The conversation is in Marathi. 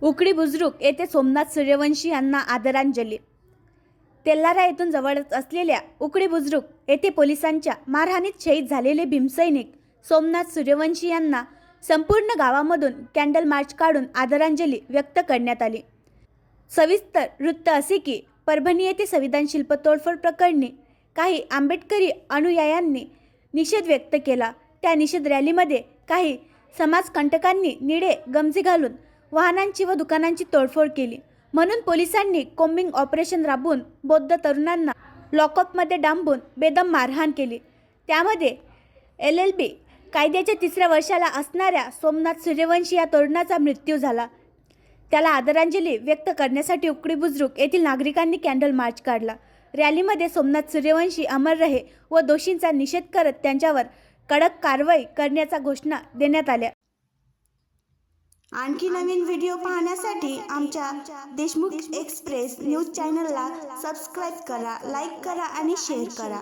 उकडी बुजुर्ग येथे सोमनाथ सूर्यवंशी यांना आदरांजली। तेल्लारा येथून जवळच असलेल्या उकडी बुजुर्ग येथे पोलिसांच्या मारहाणीत शहीद झालेले भीमसैनिक सोमनाथ सूर्यवंशी यांना संपूर्ण गावामधून कॅन्डल मार्च काढून आदरांजली व्यक्त करण्यात आली। सविस्तर वृत्त असे की परभणी येथे संविधान शिल्प तोडफोड प्रकरणी काही आंबेडकरी अनुयायांनी निषेध व्यक्त केला। त्या निषेध रॅलीमध्ये काही समाजकंटकांनी निळे गमजे घालून वाहनांची व दुकानांची तोडफोड केली। म्हणून पोलिसांनी कोम्बिंग ऑपरेशन राबवून बौद्ध तरुणांना लॉकअपमध्ये डांबून बेदम मारहाण केली। त्यामध्ये LLB कायद्याच्या 3ऱ्या वर्षाला असणाऱ्या सोमनाथ सूर्यवंशी या तरुणाचा मृत्यू झाला। त्याला आदरांजली व्यक्त करण्यासाठी उकडी बुजुर्ग येथील नागरिकांनी कॅन्डल मार्च काढला। रॅलीमध्ये सोमनाथ सूर्यवंशी अमर रहे व दोषींचा निषेध करत त्यांच्यावर कडक कारवाई करण्याच्या घोषणा देण्यात आल्या। आणखी नवीन व्हिडिओ पाहण्यासाठी आमच्या देशमुख एक्सप्रेस न्यूज चॅनलला सबस्क्राईब करा, लाईक करा आणि शेअर करा।